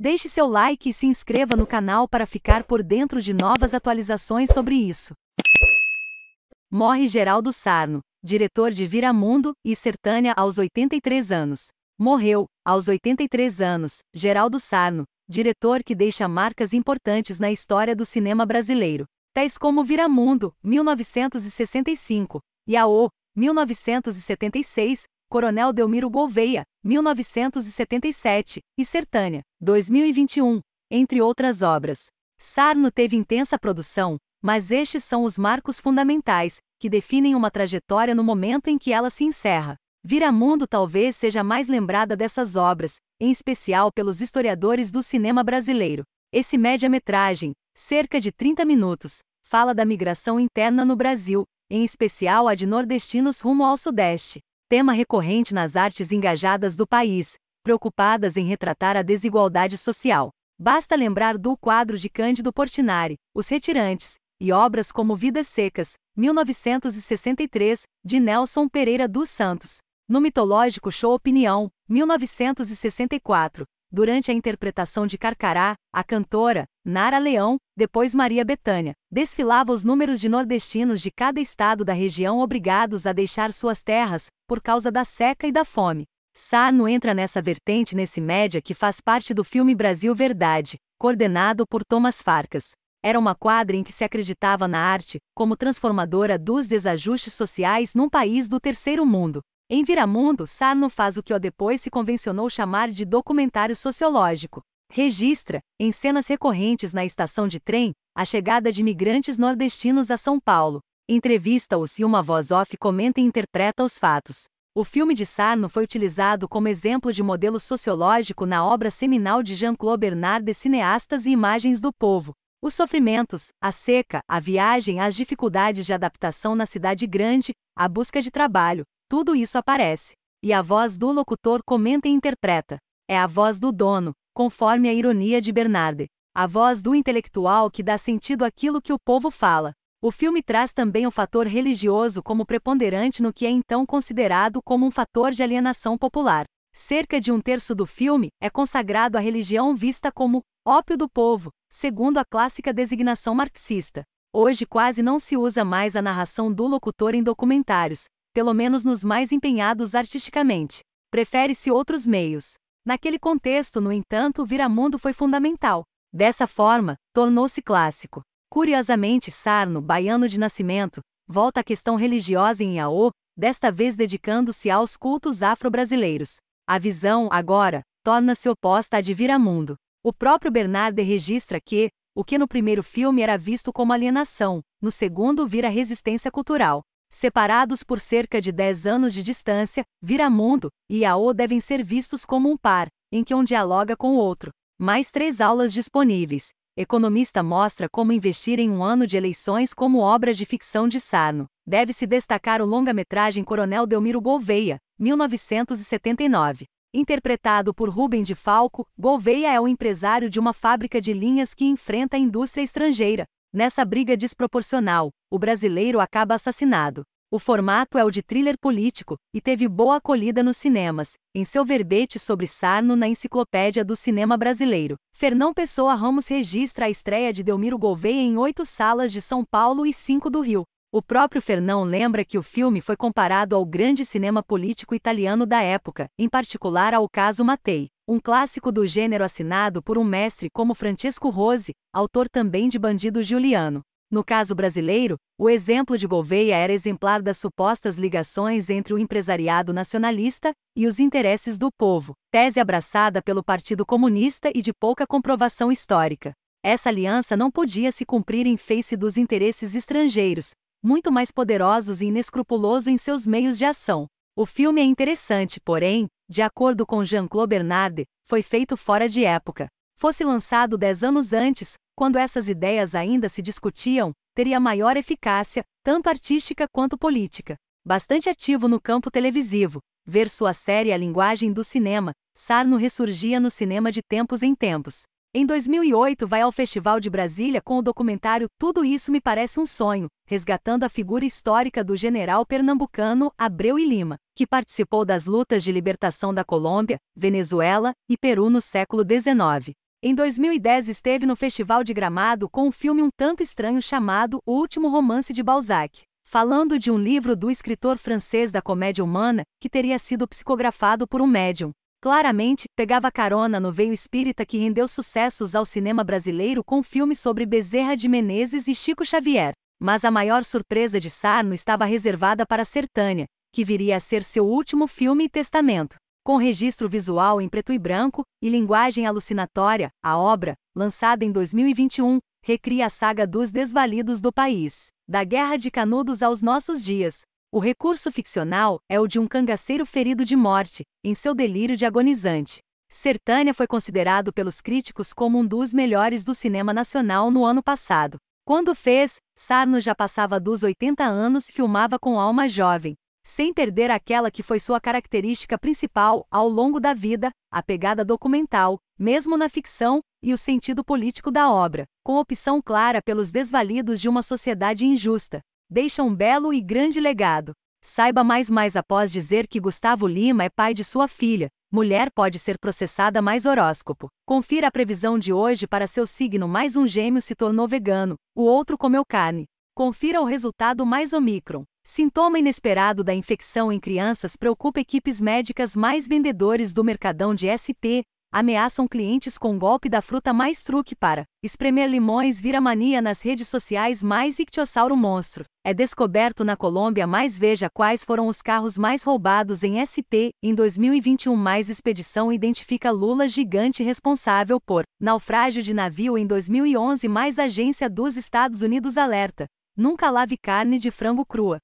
Deixe seu like e se inscreva no canal para ficar por dentro de novas atualizações sobre isso. Morre Geraldo Sarno, diretor de Viramundo e Sertânia aos 83 anos. Morreu, aos 83 anos, Geraldo Sarno, diretor que deixa marcas importantes na história do cinema brasileiro, tais como Viramundo, 1965, e A.O., 1976, Coronel Delmiro Gouveia, 1977, e Sertânia, 2021, entre outras obras. Sarno teve intensa produção, mas estes são os marcos fundamentais, que definem uma trajetória no momento em que ela se encerra. Viramundo talvez seja a mais lembrada dessas obras, em especial pelos historiadores do cinema brasileiro. Esse média-metragem, cerca de 30 minutos, fala da migração interna no Brasil, em especial a de nordestinos rumo ao Sudeste. Tema recorrente nas artes engajadas do país, preocupadas em retratar a desigualdade social. Basta lembrar do quadro de Cândido Portinari, Os Retirantes, e obras como Vidas Secas, 1963, de Nelson Pereira dos Santos. No mitológico show Opinião, 1964, durante a interpretação de Carcará, a cantora, Nara Leão, depois Maria Bethânia, desfilava os números de nordestinos de cada estado da região obrigados a deixar suas terras, por causa da seca e da fome. Sarno entra nessa vertente nesse média que faz parte do filme Brasil Verdade, coordenado por Thomas Farkas. Era uma quadra em que se acreditava na arte, como transformadora dos desajustes sociais num país do terceiro mundo. Em Viramundo, Sarno faz o que depois se convencionou chamar de documentário sociológico. Registra, em cenas recorrentes na estação de trem, a chegada de imigrantes nordestinos a São Paulo. Entrevista-os e uma voz off comenta e interpreta os fatos. O filme de Sarno foi utilizado como exemplo de modelo sociológico na obra seminal de Jean-Claude Bernard Cineastas e Imagens do Povo. Os sofrimentos, a seca, a viagem, as dificuldades de adaptação na cidade grande, a busca de trabalho, tudo isso aparece. E a voz do locutor comenta e interpreta. É a voz do dono, conforme a ironia de Bernard. A voz do intelectual que dá sentido àquilo que o povo fala. O filme traz também o fator religioso como preponderante no que é então considerado como um fator de alienação popular. Cerca de um terço do filme é consagrado à religião vista como ópio do povo, segundo a clássica designação marxista. Hoje quase não se usa mais a narração do locutor em documentários, pelo menos nos mais empenhados artisticamente. Prefere-se outros meios. Naquele contexto, no entanto, Viramundo foi fundamental. Dessa forma, tornou-se clássico. Curiosamente, Sarno, baiano de nascimento, volta à questão religiosa em Iaô, desta vez dedicando-se aos cultos afro-brasileiros. A visão, agora, torna-se oposta à de Viramundo. O próprio Bernard registra que, o que no primeiro filme era visto como alienação, no segundo vira resistência cultural. Separados por cerca de 10 anos de distância, Viramundo e Iaô devem ser vistos como um par, em que um dialoga com o outro. Mais 3 aulas disponíveis. Economista mostra como investir em um ano de eleições como obra de ficção de Sarno. Deve-se destacar o longa-metragem Coronel Delmiro Gouveia, 1979. Interpretado por Rubem de Falco, Gouveia é o empresário de uma fábrica de linhas que enfrenta a indústria estrangeira. Nessa briga desproporcional, o brasileiro acaba assassinado. O formato é o de thriller político, e teve boa acolhida nos cinemas, em seu verbete sobre Sarno na Enciclopédia do Cinema Brasileiro. Fernão Pessoa Ramos registra a estreia de Delmiro Gouveia em 8 salas de São Paulo e 5 do Rio. O próprio Fernão lembra que o filme foi comparado ao grande cinema político italiano da época, em particular ao caso Mattei, um clássico do gênero assinado por um mestre como Francesco Rosi, autor também de Bandido Giuliano. No caso brasileiro, o exemplo de Gouveia era exemplar das supostas ligações entre o empresariado nacionalista e os interesses do povo, tese abraçada pelo Partido Comunista e de pouca comprovação histórica. Essa aliança não podia se cumprir em face dos interesses estrangeiros, muito mais poderosos e inescrupulosos em seus meios de ação. O filme é interessante, porém, de acordo com Jean-Claude Bernard, foi feito fora de época. Fosse lançado 10 anos antes, quando essas ideias ainda se discutiam, teria maior eficácia, tanto artística quanto política. Bastante ativo no campo televisivo, ver sua série A Linguagem do Cinema, Sarno ressurgia no cinema de tempos em tempos. Em 2008 vai ao Festival de Brasília com o documentário Tudo Isso Me Parece um Sonho, resgatando a figura histórica do general pernambucano Abreu e Lima, que participou das lutas de libertação da Colômbia, Venezuela e Peru no século XIX. Em 2010 esteve no Festival de Gramado com um filme um tanto estranho chamado O Último Romance de Balzac, falando de um livro do escritor francês da comédia humana, que teria sido psicografado por um médium. Claramente, pegava carona no veio espírita que rendeu sucessos ao cinema brasileiro com filmes sobre Bezerra de Menezes e Chico Xavier. Mas a maior surpresa de Sarno estava reservada para Sertânia, que viria a ser seu último filme e testamento. Com registro visual em preto e branco e linguagem alucinatória, a obra, lançada em 2021, recria a saga dos desvalidos do país, da Guerra de Canudos aos nossos dias. O recurso ficcional é o de um cangaceiro ferido de morte, em seu delírio de agonizante. Sertânia foi considerado pelos críticos como um dos melhores do cinema nacional no ano passado. Quando fez, Sarno já passava dos 80 anos e filmava com alma jovem, sem perder aquela que foi sua característica principal ao longo da vida, a pegada documental, mesmo na ficção, e o sentido político da obra, com opção clara pelos desvalidos de uma sociedade injusta. Deixa um belo e grande legado. Saiba mais após dizer que Gustavo Lima é pai de sua filha. Mulher pode ser processada mais horóscopo. Confira a previsão de hoje para seu signo. Mais um gêmeo se tornou vegano, o outro comeu carne. Confira o resultado mais Omicron. Sintoma inesperado da infecção em crianças preocupa equipes médicas. Mais vendedores do Mercadão de SP ameaçam clientes com golpe da fruta. Mais truque para espremer limões vira mania nas redes sociais. Mais ictiossauro monstro é descoberto na Colômbia. Mais veja quais foram os carros mais roubados em SP em 2021. Mais expedição identifica Lula gigante responsável por naufrágio de navio em 2011. Mais agência dos Estados Unidos alerta: nunca lave carne de frango crua.